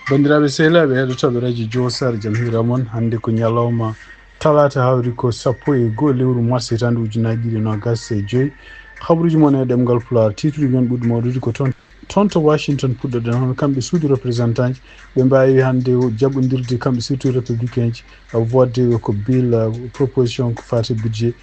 Bandiraɓe sehlaɓe heɗotoɓe radio Josar jamhira moon hannde ko ñalawma talata hawri ko 11 lewru mars hitande ujunaji ɗiɗi nogas e joyyi habaruji moon e ɗemgal Pulaar titruji men ɓuɗɗo mawɗude ko toon to Washington puɗɗoɗen hono kamɓe suudu représentant ji ɓe mbawi hannde jaɓodirde kamɓe surtout républicain ji vodde ko bill proposition ko fati budget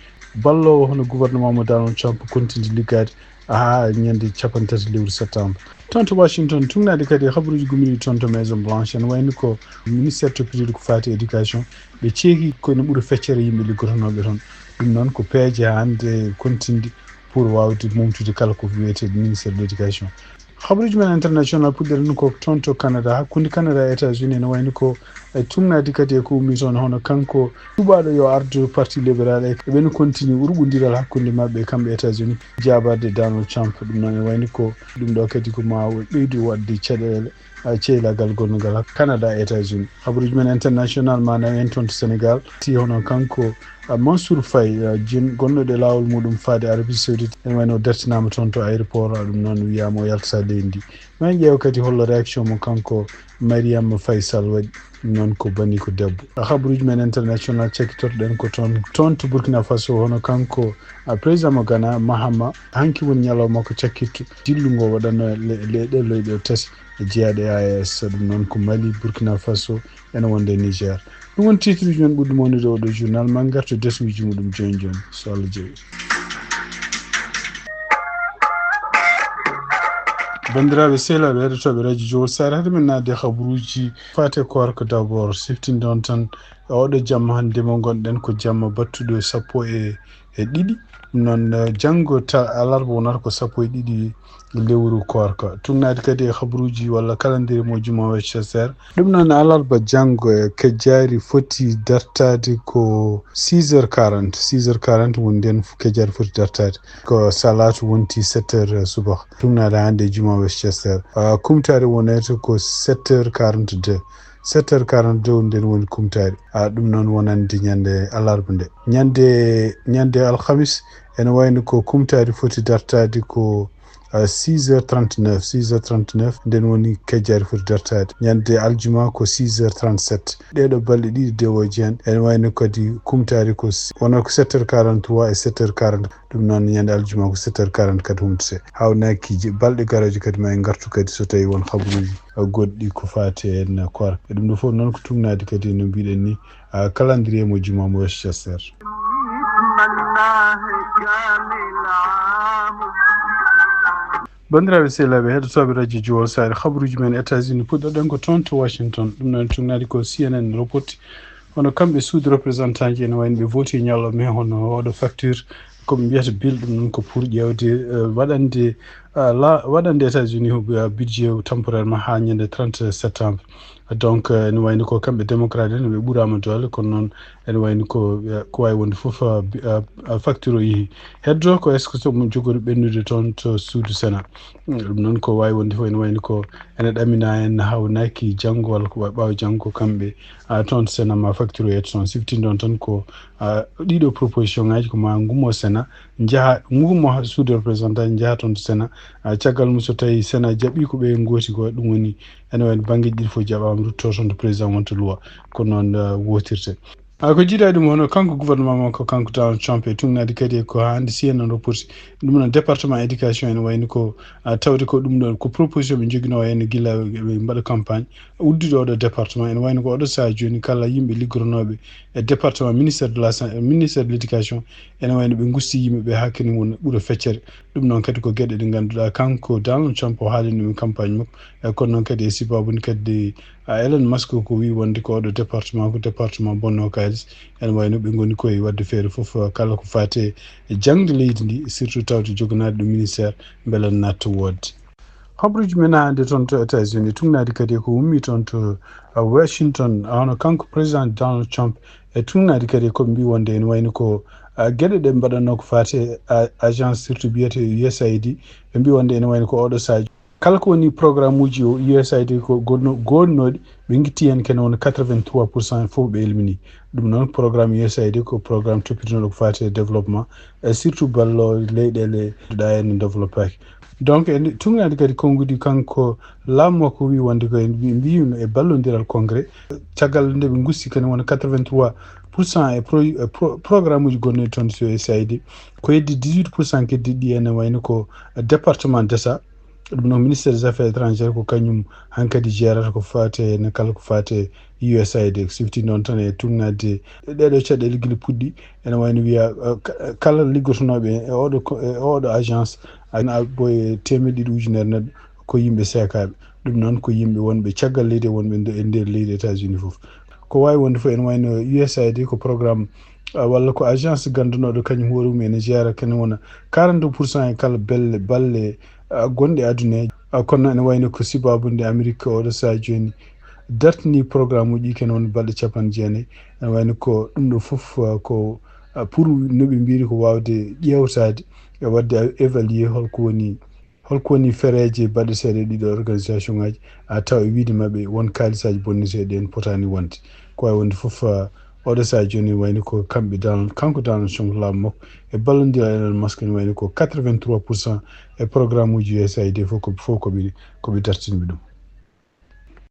ballowo hono gouvernement mo Donald Trump continue liggade ha ñande 13 lewru septembre toon to Washington tugnade kadi habaruji gummiɗi toon to Maison Blanche en wayno ko ministére toppitiɗo ko fati éducation ɓe ceeki kono ɓuuri feccere yimɓe liggotonoɓe toon ɗum noon ko peeje hande continde pour wawde mumtude kala ko wiyete ministére de l'éducation. Habaruji men international puɗɗeren ko toon to Canada hakkude Canada e États-Unis ne wayno ko tumnadi kadi ko ummi toon hono kanko tubaɗo yo ardu parti libéral e ɓen continue urɓodiral hakkude mabɓe kamɓe États-Unis jabade Donald Trump ɗum noon ne wayno ko ɗum ɗo kadi ko ma ɓeydu wadde caɗele ceylagal gonnogal Canada e États-Unis. Habaruji men international manam en toon to Sénégal ti hono kanko Mansour Faye gonnoɗo e lawol muɗum faade Arabie Saoudite en wayno dertinama toon to aéroport ɗum noon wiyama o yaltata leydi ndi min ƴeewa kadi hollo réaction mo kanko Mariame Faye Sall waɗi ɗum noon ko bani ko debbo. Habaruji men international cekkitorɗen ko toon to Burkina Faso hono kanko président mo Ghana Mahama hanki woni ñalawma ko cakkittu dillugo waɗano ɗelloyɗe tati e jeeyaɗe AES ɗum noon ko Mali Burkina Faso ene wonde Niger. ɗum woni titruji men ɓuɗɗo mawnude oɗo journal ma garto desuji muɗum joni joni so Allah jeeyi. bandiraɓe sehlaɓe heɗotoɓe radio Jowol Sare hade men nadde habaruji fate korko d' abord siftinde on tan oɗo jamma hannde mo gonɗen ko jamma battuɗo 12 ɗum noon janggo alarba wonata ko 12 lewru korka tugnade kadi e habaruji walla calendrier mo juma Westchester ɗum noon alarba janggo e kejjari foti dartade ko 6h40 woni nden kejjari foti dartade ko salatu wonti 7h subah tugnade hande juma Westchester kumtare wonete ko 7h42 7h42 nden woni kumtari ɗum noon wonande ñande alarba nde ñande alhamis ene wayno ko kumtari foti dartade ko 6h39 nden woni kejjari foti dartade ñande aljuma ko 6h37 ɗeɗo balɗe ɗiɗi dewoji hen ene wayno kadi kumtari ko wona ko 7h43 e 7h40 ɗum noon ñande aljuma ko 7h40 kadi humtete hawnaki balɗe garoje kadi ma en gartu kadi so tawi won habaruji goɗɗi ko fati en korka ɗum ɗo fof noon ko tugnade kadi no mbiɗen ni calendrier mo juma mo Westchester. bandiraɓe sehlaɓe heɗotoɓe radio Jowol Sare habaruji men États-Unis puɗɗoɗen ko toon to Washington ɗum noon tugnadi ko CNN reporti hono kamɓe suudu représentant ji ene wayno ɓe voti ñalawma hono oɗo facture koɓe mbiyata bill ɗum noon ko pour ƴewde waɗande États-Unis budget temporairement ha ñande 30 septembre donc ene wayno ko kamɓe démocrate en ɓe ɓuurama dole kono noon ene wayno ko wawi wonde foof facture o yeehi heddo ko est ce que somo jogori ɓennude toon to suudu Sénat ɗum noon ko wawi wonde fof ene wayno ko ene ɗamina en hawnaki janggo walla ko ɓawa janggo kamɓe toon Sénat ma facture o yetta toon siftinde on tan ko ɗiɗo proposition ngaji ko ma gummo Sénat jaaha gummo suudu représentant jaaha toon to Sénat caggal mum so tawi Sénat jaaɓi ko ɓe gooti ko ɗum woni ene wayno banggueji ɗiɗi fof jaɓama rutto toon to président wonta loi ko noon wotirte ko jiiɗa ɗum hono kanko gouvernement makko kanko Donald Trump e tugnade kadi ko hande CNN reporti ɗum noon département éducation ene wayno ko tawde ko ɗum ɗon ko proposition ɓe joguino henna guila ɓe mbaɗa campagne uddiɗo oɗo département ene wayno ko oɗo saha joni kala yimɓe liggoronoɓe e département ministére de l'éducation ene wayno ɓe gusti yimɓeɓe hakkene won ɓuura feccere ɗum noon kadi ko gueɗe ɗe ganduɗa kanko Donald Trump o haalini ɗum campagne makko kono noon kadi e sibabude kadi Elon Musk ko wi wonde ko oɗo département ko département bonno kalis ene wayno ɓe goni koye wadde feere foof kala ko fate e jangde leydi ndi surtout tawde jogonade ɗo ministére beele natta wodde. habaruji men hande toon to États-Unis tugnade kadi ko ummi toon to Washington hono kanko président Donald Trump e tugnade kadi koɓe mbi wonde ene wayno ko gueɗe ɗe mbaɗanno ko fate agence surtout biyete USAID ɓe mbi wonde ene wayno ko oɗo saji kala ko woni programme uji o USAID ko gonnoɗi ɓe guitti hen kene wona 83% fof ɓe elmini ɗum noon programme USAID ko programme toppitinoɗo ko fati développement e surtout ballo leyɗele ɗa hen développé aki donc en tugnade kadi konngudi kanko laamu makko wi wonde ko en mbino e ballodiral congrès caggal nde ɓe gussi kene wona 83% e programme uji gonnoɗi toon so USAID ko heddi 18% keddiɗi ɗi ene wayno ko département d'État ɗum noon ministére des affaires étrangères ko kañum hankkadi gérata ko fate ne kala ko fate USAID sifti noon tan e tugnade ɗeɗo caɗele guila puɗɗi ene wayno wiya kala liggotonoɓe e oɗo agence ana boye temedde ɗiɗi ujunere neɗɗo ko yimɓe seekaɓe ɗum noon ko yimɓe wonɓe caggal leydi wonɓe e nder leydi États-Unis foof ko wawi wonde fof ene wayno USAID ko programme walla ko agence gandunoɗo kañum hoore mum ene jeera kene wona 42% e kala balle gonɗe aduna kono ene wayno ko sibabude Amérique oɗo saaha joni dartini programme uji kene won balɗe 90 ene wayno ko ɗum ɗo foof ko pour noɓe mbiri ko wawde ƴewtade e wadde évaluer holko woni fereje baɗeteɗe ɗiɗo organisation ngaji taw e wiide mabɓe won kalisaji bonneteɗe en potani wonde ko wawi wonde foof oɗo saaha joni wayno ko kamɓe kanko Donald Trump laamu makko e ballodira Elon Musk ne wayno ko 83% e programme uji USAID fof koɓe dartinɓe ɗum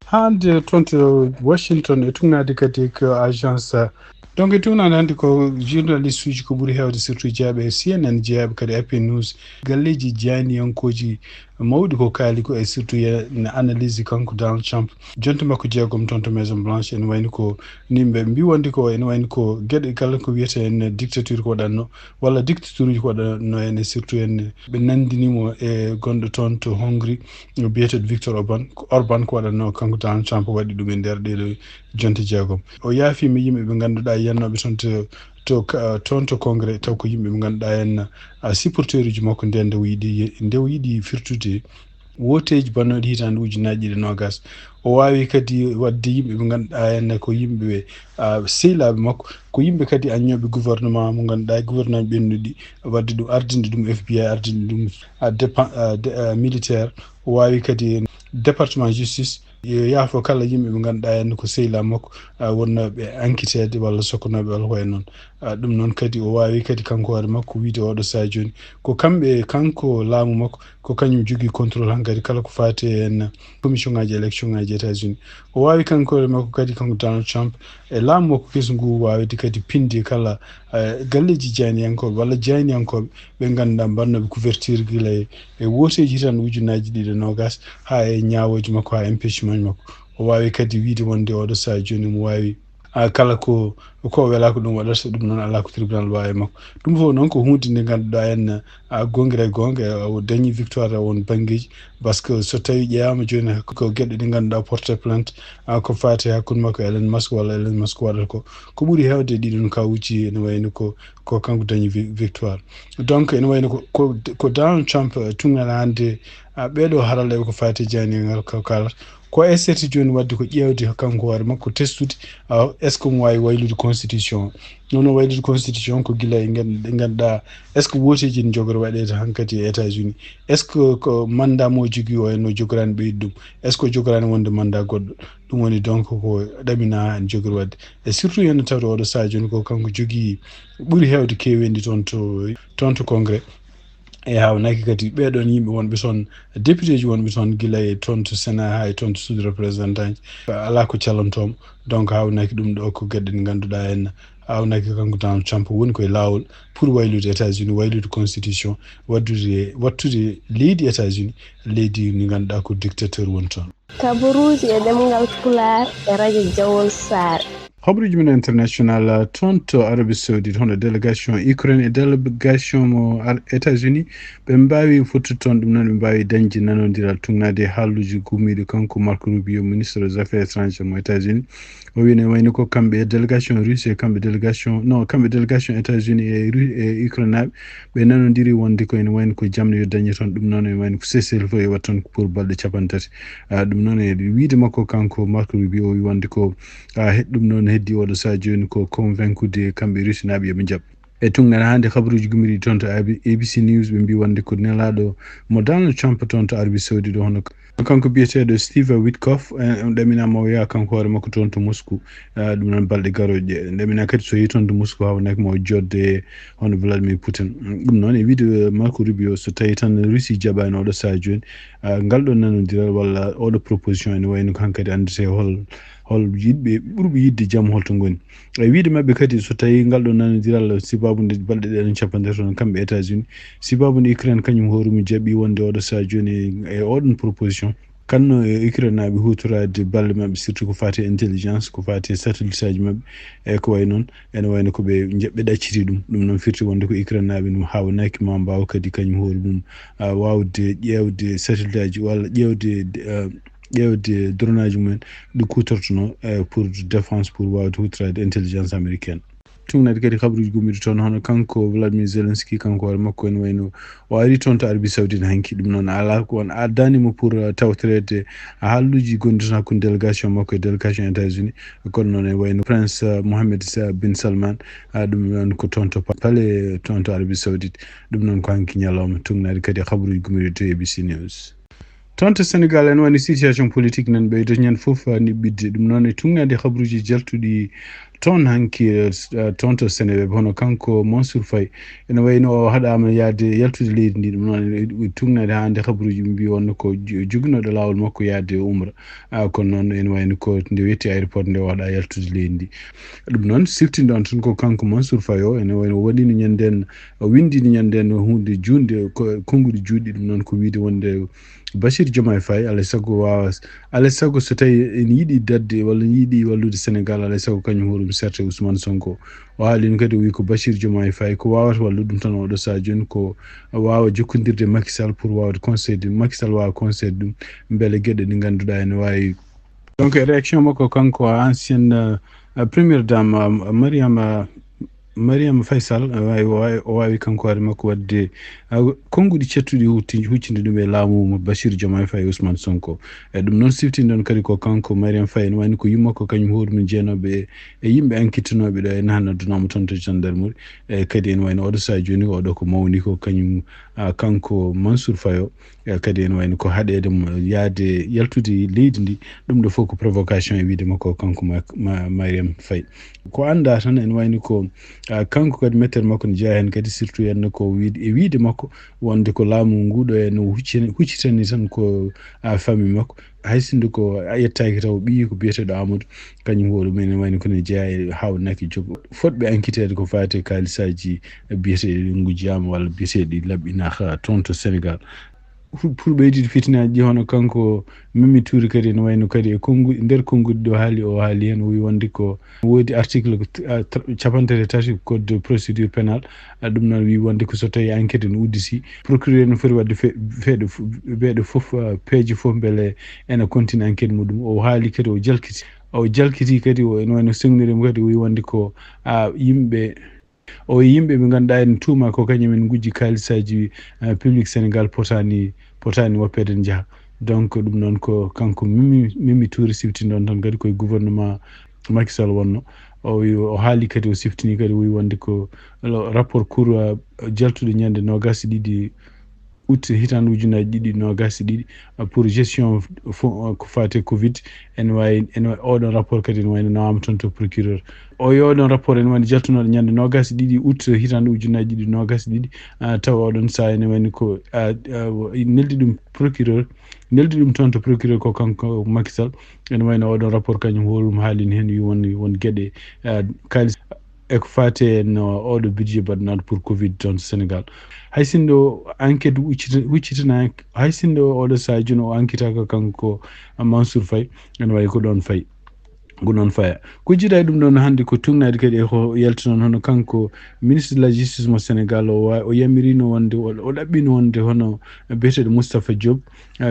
hande toon to Washington e tugnade kadi ko agence donc e tugnade hande ko journaliste uji ko ɓuuri hewde surtout jeeyaɓe CNN jeeyaɓe kadi AP News galleji janiyankoji mawɗi ko kaali ko e surtout ne analyse kanko Donald Trump jonta makko jeegom toon to Maison Blanche ene wayno ko nimɓe mbi wonde ko ene wayno ko gueɗe kala ko wiyete en dictature ko waɗanno walla dictature uji ko waɗanno ene surtout en ɓe nandinimo e gonɗo toon to Hongrie biyeteɗo Victor Orban ko waɗanno kanko Donald Trump waɗi ɗum e nder ɗeɗo jonte jeegom o yaafima yimɓe ɓe ganduɗa yannoɓe toon to congrès taw ko yimɓe ɓe ganduɗa en supporteur uji makko nde o yiiɗi firtude woteji bannoɗe hitande ujunaji ɗiɗi nogas o wawi kadi wadde yimɓe ɓe ganduɗa en ko yimɓeɓe sehilaɓe makko ko yimɓe kadi añoɓe gouvernement mo ganduɗa gouvernement ɓennuɗi wadde ɗum ardinde ɗum FBI ardinde ɗum militaire o wawi kadi département justice yo yaafo kala yimɓe ɓe ganduɗa en ko sehilaɓe makko wonnoɓe enquêtede walla sokkonoɓe walla ko e noon ɗum noon kadi o wawi kadi kanko hoore makko wiide oɗo saaha joni ko kanko laamu makko ko kañum jogui contrôle hankkadi kala ko fati en commission ngaji élection ngaji États-Unis o wawi kanko hoore makko kadi kanko Donald Trump e laamu makko kesu ngu wawde kadi pinde kala galleji janiyankoɓe walla janiyankoɓe ɓe ganduɗa mbannoɓe couverture guila e woteji tan ujunaji ɗiɗi nogas ha e ñawoji makko ha impeachment makko o wawi kadi wiide wonde oɗo saaha joni mo wawi kala ko welako ɗum waɗata ɗum noon ala ko tribunal wawi makko ɗum fof noon ko hunde nde ganduɗa en gonga e gonga o dañi victoire won banggueji par ce que so tawi ƴeewama joni ko gueɗe ɗe ganduɗa porté plainte ko fati hakkude makko Elon Musk walla Elon Musk waɗata ko ɓuuri hewde ɗiɗon kawuji ene wayno ko kanko dañi victoire donc ene wayno ko Donald Trump tugnal hande ɓeɗo haralleɓe ko fati janigal ko kalata ko essayte joni wadde ko ƴewde kanko hoore makko testude est ce que mo wawi waylude constitution noon o waylude constitution ko guila e ganduɗa est ce que woteji ne jogori waɗede hankkadi e États-Unis est ce que ko mandat mo jogui o en o jogorani ɓeyde ɗum est ce que o jogorani wonde mandat goɗɗo ɗum woni donc ko ɗamina en jogori wadde e surtout hen tawde oɗo saaha joni ko kanko jogui ɓuuri hewde kewendi toon to congrès e hawnaki kadi ɓeɗon yimɓe wonɓe toon député ji wonɓe toon guila e toon to Sénat ha e toon to sud représentant ala ko callantomo donc hawnaki ɗum ɗo ko gueɗe ɗe ganduɗa en hawnaki kanko Donald Trump woni koye lawol pour waylude États-Unis waylude constitution wattude leydi États-Unis leydi ndi ganduɗa ko dictateur woni toon kabaruji e ɗemgal Pulaar e radio Jawol Sare habruji men international toon to Arabie Saoudite hono délégation Ukraine e délégation mo États-Unis ɓe mbawi fottude toon ɗum noon ɓe mbawi dañde nanodiral tugnade haalluji gummiɗo kanko Marco Rubio ministre des affaires étrangères mo États-Unis o wine wayno ko kamɓe délégation russe e kamɓe délégation États-Unis e Ukraine naɓe ɓe nanodiri wonde ko ene wayno ko jamde yo dañe toon ɗum noon e wayno ko cessez-le-feu e watta toon pour balɗe 30 ɗum noon e wiide makko kanko Marco Rubio o wi wonde ko ɗum noon heddi oɗo saaha joni ko convaincude kamɓe russe naɓe yoɓe jaab e tungnen hande khabruji gumiri toon to ABC News ɓe mbi wonde ko nelaɗo mo Donald Trump toon to Arabie Saoudite ɗo hono kanko biyeteɗo Steve Witkoff ɗaminama o yaha kanko hoore makko toon to Moscou ɗum noon balɗe garoje ɗamina kadi so yehi toon to Moscou hawnaki mo jodde hono Vladimir Putin ɗum noon e wiide Marco Rubio so tawi tan Russie jaɓani oɗo saha joni ngal ɗo nanodiral walla oɗo proposition ene wayno hankadi andete hol yiɗɓe ɓurɓe yidde jaam holto goni e wiide mabɓe kadi so tawi ngal ɗo nanodiral sibabude balɗe ɗe capanɗe toon kamɓe États-Unis sibabude Ukraine kañum hoorumi jaɓi wonde oɗo saha joni e oɗon proposition kanno Ukraine naɓe hutorade balle mabɓe surtout ko fati intelligence ko fati satellite aji mabɓe e ko way noon ene wayno koɓe ɗacciti ɗum noon firti wonde ko Ukraine naɓe ɗum hawnaki ma mbawa kadi kañum hoore mum wawde ƴewde satellite aji walla ƴewde drone aji mumen ɗi kutortono pour défense pour wawde hutorade intelligence américaine tungnade kadi habaruji gommiɗo toon hono kanko Vladimir Zelensky kanko hoore makko ene wayno o ari toon to Arabie Saoudite hanki ɗum noon ala ko on addanimo pour tawtorede haalluji gonɗi toon hakkude délégation makko e délégation États-Unis kono noon ene wayno Prince Mohammed bin Salman ɗum noon ko toon to pale toon to Arabie Saoudite ɗum noon ko hanki ñalawma tungnade kadi habaruji gommiɗo to ABC News toon to Sénégal en woni situation politique nan ɓeydo ñan fof niɓɓidde ɗum noon e tungnade habaruji jaltuɗi toon hanki toon to Sénégal hono kanko Mansour Faye ene wayno o haɗama yaade yaltude leydi ndi ɗum noon tungnade hande habaruji mbi wonno ko joguinoɗo lawol makko yaade umra kono noon ene wayno ko nde wetti aéroport nde o waɗa yaltude leydi ndi ɗum noon siftinde on tan ko kanko Mansour Faye o ene wayno waɗino ñanden o windino ñanden hunde junde konguɗi juuɗɗi ɗum noon ko wiide wonde Bachir Diomaye Faye alay sago so tawi en yiiɗi dadde walla yiiɗi wallude Sénégal alay sago kañum hoɗum certe Ousmane Sonko o haalino kadi o wi ko Bachir Diomaye Faye ko wawata wallude ɗum tan oɗo saha joni ko wawa jokkodirde Macky Sall pour wawde conseillde Macky Sall wawa conseillde ɗum beele gueɗe ɗe ganduɗa ene wawi donc réaction makko kanko ancienne première dame Mariam Faysal o wawi kanko hoore makko wadde konguɗi cettuɗi huccinde ɗum e laamu Bachir Diomaye Faye Ousmane Sonko e ɗum noon siftinde on kadi ko kanko Mariam Faye ne wayno ko yummakko kañum hoore mum jeenoɓe e yimɓe enquêtenoɓe ɗo e nahana addunama toon to gendarmerie e kadi ene wayno oɗo saha joni oɗo ko mawni ko kañum kanko Mansour Faye o kadi ene wayno ko haɗede mo yaade yaltude leydi ndi ɗum ɗo fof ko provocation e wiide makko kanko Mariam Faye ko anda tan ene wayno ko kanko kadi mettere makko ne jeeya hen kadi surtout henno ko wiide makko wonde ko laamu nguɗo e no huccitani tan ko famille makko haysinde ko yettaki taw ɓiyi ko biyeteɗo Amadou kañum hoore mumen ene wayno kone jeeya e hawnaki jogo fotɓe enquêtede ko fati kalisaji biyeteɗi ngujjiyama walla biyeteɗi laɓɓinaka toon to Sénégal pour ɓeydide fitinaji ɗi hono kanko Mimi Touré kadi ne wayno kadi e nder konguɗi ɗo o haali hen o wi wonde ko woodi article 33 code de procédure pénale ɗum noon wi wonde ko so tawi enquête ne udditi procureur ne foti wadde weeɗo fof peeje fof beele ene continue enquête muɗum o haali kadi o jalkiti kadi ene wayno sengnirimo kadi o wi wonde ko yimɓe ɓe ganduɗa en tuuma ko kañumen gujji kalisaji public Sénégal potani woppede ne jaaha donc ɗum noon ko kanko Mimi Touré siftinde on tan kadi koye gouvernement Macky Sall wonno o haali kadi o siftini kadi o wi wonde ko rapport cour jaltuɗo ñande 22 août hitande ujunaji ɗiɗi 22 pour gestion ko fate Covid ene wawi oɗon rapport kadi ene wayno nawama toon to procureur o yoɗon rapport ene wayno jaltunoɗo ñande 22 août hitande ujunaji ɗiɗi 22 taw oɗon saha ene wayno ko neldi ɗum toon to procureur ko kanko Macky Sall ene wayno oɗon rapport kañum hoolum haalini hen wi won gueɗe kalis eko fate no oɗo budget baɗanaɗo pour Covid toon Sénégal haysindo enquête huccitina haysindo oɗo saha joni o enquêtaka kanko Mansour Faye ene wawi ko ɗon faya ko jiiɗa ɗum ɗon hannde ko tungnade kadi ko yaltinon hono kanko ministre de la justice mo Sénégal o yamirino wonde o ɗaɓɓino wonde hono biyeteɗo Moustapha Diop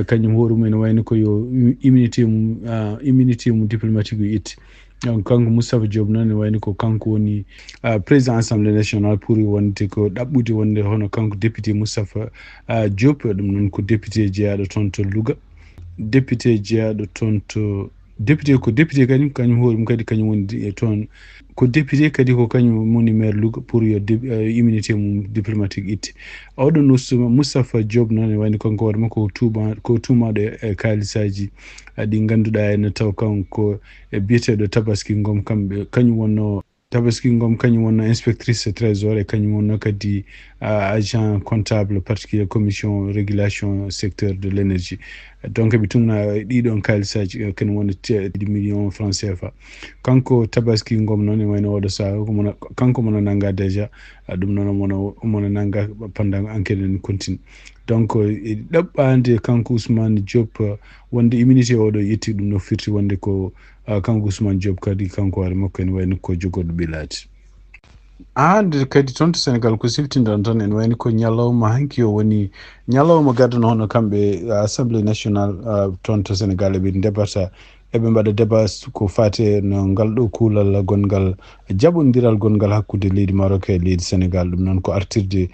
kañum hoore mum ene wayno ko yo immunité mum diplomatique o itti kanko Moustapha Diop noon ne wayno ko kanko woni président assemblée nationale pour wonde ko ɗaɓɓude wonde hono kanko député Moustapha Diop ɗum noon ko député jeeyaɗo toon to Louga député jeeyaɗo toon to député ko député kadi kañum hoɗum kadi kañum woni toon ko député kadi ko kañum woni maire Louga pour yo immunité mum diplomatique itte oɗon Moustapha Diop noon wayno kanko hoore makko ko tumaɗo e kaalisaji ɗi ganduɗa ene taw kanko e biyeteɗo Tabaski Ngom kamɓe kañum wonno Tabaski Ngom kañum wonno inspectrice trésor e kañum wonno kadi agent comptable particulier commission régulation secteur de l'énergie donc ɓe tumna ɗiɗon kaalisaji ken woni 10 millions francs CFA kanko Tabaski Ngom noon e wayno oɗo saha kanko mono nanga déjà ɗum noon mono nanga pendant enquête en continue donc e ɗaɓɓade kanko Ousmane Diop wonde immunité oɗo yetti ɗum no firti wonde ko kanko Ousmane Diop kadi kanko hoore makko ene wayno ko jogoɗo ɓilaade hande kadi toon to Sénégal ko siltinɗon tan en wayni ko ñalawma hanki o woni ñalawma gadduno hono kamɓe assemblée nationale toon to Sénégal eɓe deɓata eɓe mbaɗa débat ko fate no ngal ɗo kuulal gongal jaɓodiral gongal hakkude leydi Maroc e leydi Sénégal ɗum noon ko artirde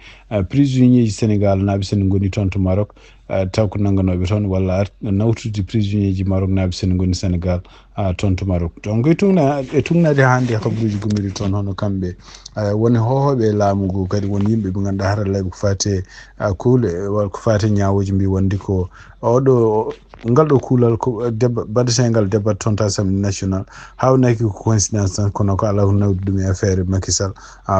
prisonnier ji Sénégal naaɓe sen goni toon to Maroc taw ko nangganoɓe toon walla nawtude prisonnier ji Maroc naaɓe sen goni Sénégal toon to Maroc donc e tugnade hannde habaruji gommiri toon hono kamɓe woni hohoɓe laamu ngu kadi woni yimɓe ɓe ganduɗa harallaɓe ko fate kuule ko fate ñawoji mbi wondi ko oɗo ngal ɗo kuulal ko badete ngal débat toon to assemblée national hawnaki ko coïncidence tan kono ko ala ko nawdi ɗum e affaire Macky Sall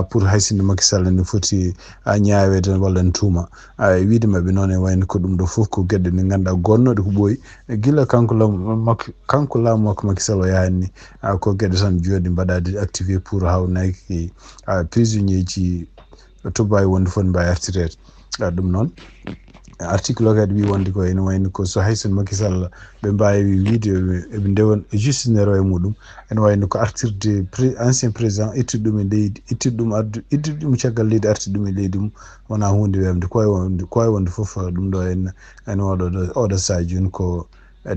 pour haysinde Macky Sall ne foti ñaawede walla ne tuuma wiide maɓɓe noon e wayno ko ɗum ɗo fof ko gueɗe ɗe ganduɗa gonnoɗe ko ɓooyi guila kanko laamu makko Macky Sall o yahani ko gueɗe tan jooɗi mbaɗade activé pour hawnaki prisonnier ji to mbawi wonde fof ne mbawi artirede ɗum noon article o kadi wi wonde ko ene wayno ko so haysen Macky Sall ɓe mbawi wiide eɓe ndewan justice nero e muɗum ene wayno ko artirde ancien président ittude ɗum e leydi ittude ɗum caggal leydi artirde ɗum e leydi mum wona hunde wemde ko e wonde foof ɗum ɗo en oɗo saha joni ko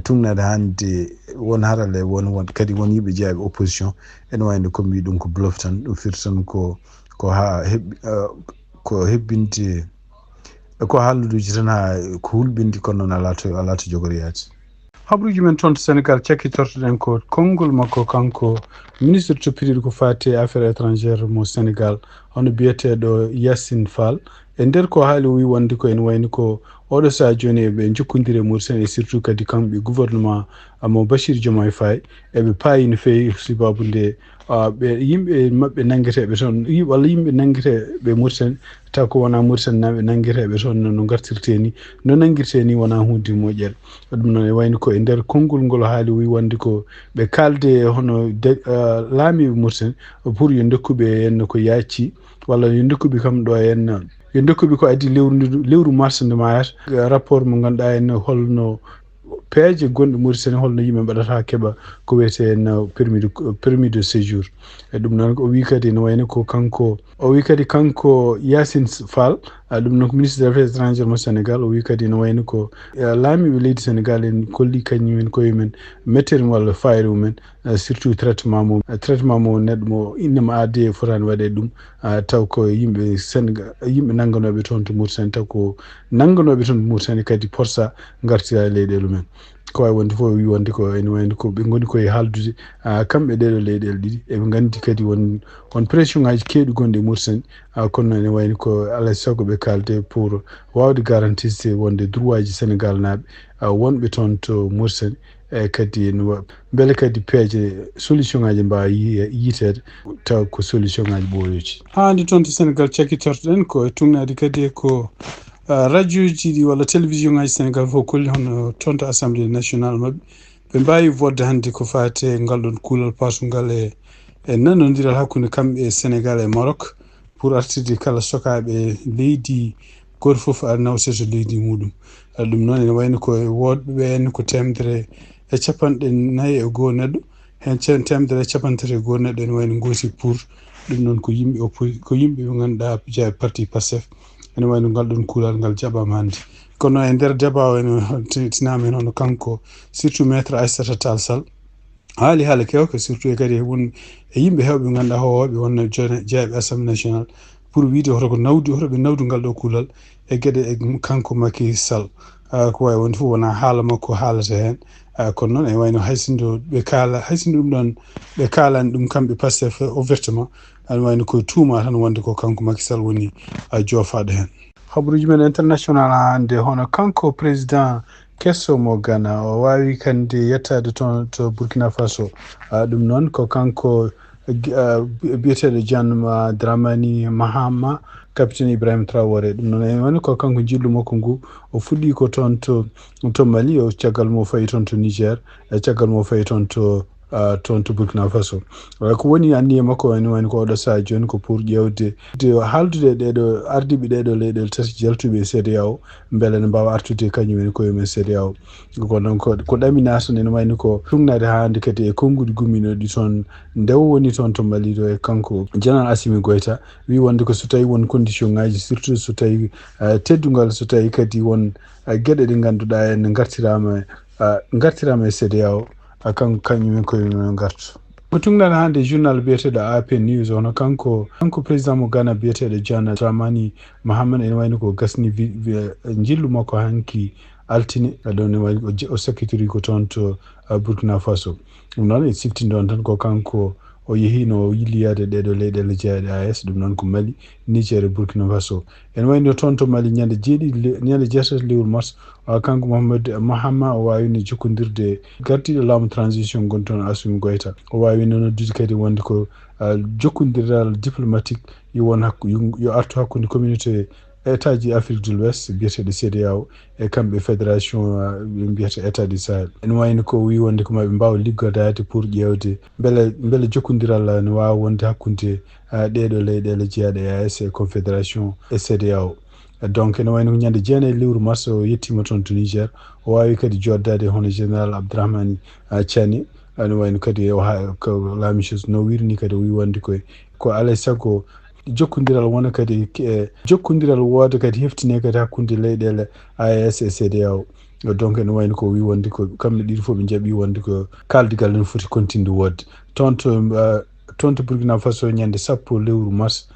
tugnade hande won harale won kadi won yimɓe jeeyaɓe opposition ene wayno ko mbi ɗum ko bluff tan ɗum firti tan ko hebbinde ko haalluduji tan ha ko hulɓindi kono noon ala to jogoriyaade habaruji men toon to Sénégal cakkitortoɗen ko konngol makko kanko ministre toppitiɗo ko fati affaire étrangére mo Sénégal hono biyeteɗo Yassine Fall e nder ko haali o wi wonde ko ene wayni ko oɗo saha joni eɓe jokkodiri e Mauritanie et surtout kadi kamɓe gouvernement mo Bachir Diomaye Faye eɓe paayi no fewi sibabude ɓe yimɓe mabɓe nangueteɓe toon walla yimɓe nangueteɓe Mauritanie taw ko wona Mauritanie naɓe nangueteɓe toon no gartirte ni no nanguirte ni wona hunde moƴƴere ɗum noon e wayno ko e nder konngol ngol haali wi wonde ko ɓe kalde hono laamiɓe Mauritanie pour yo dokkuɓe henno ko yacci walla yo dokkuɓe kam ɗo henno yo dokkuɓe ko addi lewru mars nde mayata rapport mo ganduɗa henno holno peeje gonɗe Mauritanie holno yimɓe mbaɗata keeɓa ko wiyete henno permis de séjour e ɗum noon o wi kadi no wayno ko kanko o wi kadi kanko Yassine Fall ɗum noon ko ministre des affaires étrangères mo Sénégal o wi kadi no wayno ko laamiɓe leydi Sénégal en kolli kañumen koyemen mettere walla fayre mumen surtout traitement mo neɗɗo mo innama aade fotani waɗe ɗum taw ko yimɓe Sénégal yimɓe nangganoɓe toon to Mauritanie taw ko nangganoɓe toon to Mauritanie kadi porsa gartira e leyɗele mumen ko wawi wonde fof wi wonde ko ene wayno ko ɓe goni koye haaldude kamɓe ɗeɗo leyɗele ɗiɗi eɓe gandi kadi won pression ngaji kewɗi gonɗi e Mauritanie kono ene wayno ko alay saago ɓe kalde pour wawde garantiste wonde droit ji Sénégal naaɓe wonɓe toon to Mauritanie e kadi beele kadi peeje solution ngaji mbawa yitede taw ko solution ngaji ɓooyoji hande toon to Sénégal cakkitortoɗen ko tugnade kadi ko radio ji ɗi walla télévision ngaji Sénégal fof kolli hono toon to assemblée nationale mabɓe ɓe mbawi vodde hannde ko fate ngal ɗon kuulal pasungal e nanodiral hakkude kamɓe e Sénégal e Maroc pour artirde kala sokaɓe leydi goto foof ar nawseto leydi muɗum ɗum noon ene wayno ko wodɓe henno ko 194 neɗɗo hen 154 neɗɗo ene wayno gooti pour ɗum noon ko yimɓe ɓe ganduɗa jeeya parti Pastef ene wayno ngal ɗon kuulal ngal jaɓama hannde kono e nder débat o ene tinama hen hono kanko surtout maître Aissata Tall Sall haali haala kewka surtout e kadi won e yimɓe hewɓe ɓe ganduɗa howoɓe wonno jeeyaɓe assemblée national pour wiide hoto ɓe nawdu ngal ɗo kuulal e gueɗe e kanko Macky Sall ko way woni fu wona haala makko haalata hen kono noon e wayno haysindo ɓe kaala haysindo ɗum ɗon ɓe kaalani ɗum kamɓe Pastef ouvertement aɗa wayno koye tuuma tan wonde ko kanko Macky Sall woni joofaɗo hen. Habaruji men international hande hono kanko président kesso mo Ghana o wawi kandi yettade toon to Burkina Faso ɗum noon ko kanko biyeteɗo John Dramani Mahama capitaine Ibrahima Traoré ɗum noon woni ko kanko jillu makko ngu o fuɗɗi ko toon to Mali o caggal mo fayi toon to Niger e caggal mo fayi toon to Burkina Faso ko woni anniye makko wani ko oɗo saha joni ko pour ƴewde haaldude ɗeɗo ardiɓe ɗeɗo leyɗele tati jaltuɓe CEDEAO beele ne mbawa artude kañumen koyemen CEDEAO ko noon ko ɗaminata ene wayni ko tugnade hande kadi e konngudi gumminoɗi toon ndew woni toon to Mali ɗo e kanko General Assimi Goïta wi wonde ko so tawi won condition ngaji surtout so tawi teddugal so tawi kadi won gueɗe ɗe ganduɗa en gartirama e CEDEAO kanko kañumen koyemen gartu ko tugnade hande journal biyeteɗo AP News hono kanko président mo Ghana biyeteɗo John Dramani Mahama ene wayno ko gasni jillu makko hanki altine ɗon wayni o sakkitori ko toon to Burkina Faso ɗum noon e siftinde on tan ko kanko o yehino o yilliyade ɗeɗo leyɗele jeeyaɗe AES ɗum noon ko Mali Niger e Burkina Faso ene wayno toon to Mali ñande jeetati lewru mars kanko Mahama o wawino jokkodirde gardiɗo laamu transition gon toon Assimi Goïta o wawino noddude kadi wonde ko jokkodiral diplomatique yo artu hakkude communauté état ji Afrique de l'Ouest biyeteɗo CEDEAO e kamɓe fédération mbiyata état du Sahel ene wayno ko wi wonde ko maɓe mbawa liggodade pour ƴewde beele jokkodiral ne wawa wonde hakkude ɗeɗo leyɗele jeeyaɗe e AES e confédération e CEDEAO donc ene wayno ko ñande 9 lewru mars o yettima toon to Niger o wawi kadi joddade hono général Abdourahmane Tiani ene wayno kadi ko la même chose no wirni kadi o wi wonde ko alay saago jokkodiral wona kadi jokkodiral wooda kadi heftine kadi hakkude leyɗele AES e CEDEAO donc ene wayno ko wi wonde ko kamɓe ɗiɗi fof ɓe jaaɓi wonde ko kaldigal ne foti continde wodde toon to Burkina Faso ñande 10 lewru mars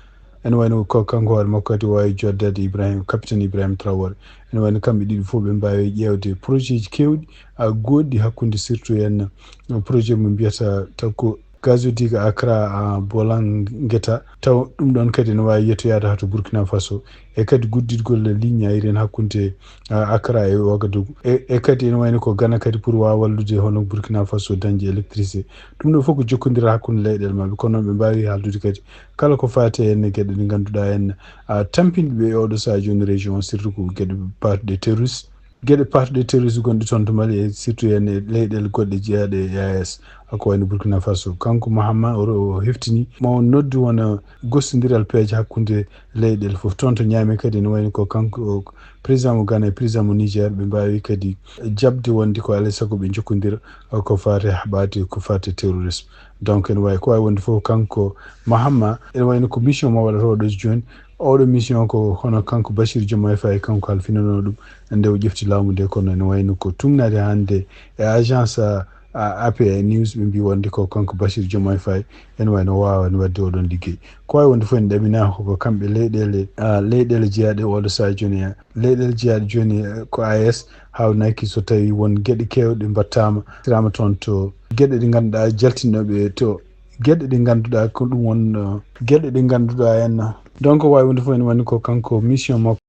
ene wayno ko kanko hoore makko kadi wawi joddade capitaine Ibrahima Traoré ene wayno kamɓe ɗiɗi fof ɓe mbawi ƴewde projet ji kewɗi goɗɗi hakkude surtout en projet mo mbiyata taw ko gazoduc Accra Bolangeta taw ɗum ɗon kadi ne wawi yettoyade ha to Burkina Faso e kadi guddidgol ligne aérienne hakkude Accra e Ouagadougou e kadi ene wayno ko Ghana kadi pour wawa wallude hono Burkina Faso dañde électricité ɗum ɗo fof ko jokkodira hakkude leyɗele mabɓe kono noon ɓe mbawi haaldude kadi kala ko fate en gueɗe ɗe ganduɗa en tampinɗeɓe oɗo saha joni région surtout ko gueɗe parɗe terroriste gonɗe toon to Mali e surtout en leyɗele goɗɗe jeeyaɗe e AES ko wayno Burkina Faso kanko Mahama o heftini mo noddu wona gostodiral peeje hakkude leyɗele fof toon to Niamey kadi ne wayno ko kanko président mo Ghana e président mo Niger ɓe mbawi kadi jabde wonde ko alay saago ɓe jokkodira ko fate haɓade ko fate terrorisme donc ene wawi ko wawi wonde fof kanko Mahama ene wayno ko mission mo waɗata oɗo joni oɗo mission ko hono kanko Bassirou Diomaye Faye kanko halfinano ɗum nde o ƴefti laamu nde kono ene wayno ko tugnade hande e agence AP News ɓe mbi wonde ko kanko Bassirou Diomaye Faye ene wayno wawani wadde oɗon ligguey ko wawi wonde fof en ɗamina koko kamɓe leyɗele jeeyaɗe oɗo saha joni leyɗele jeeyaɗe joni ko AES hawnaki so tawi won gueɗe kewɗe mbattama tirama toon to gueɗe ɗe ganduɗa jaltinnoɓe to gueɗe ɗe ganduɗa ko ɗum won gueɗe ɗe ganduɗa en donc wawi wonde fof ene woni ko kanko mission makko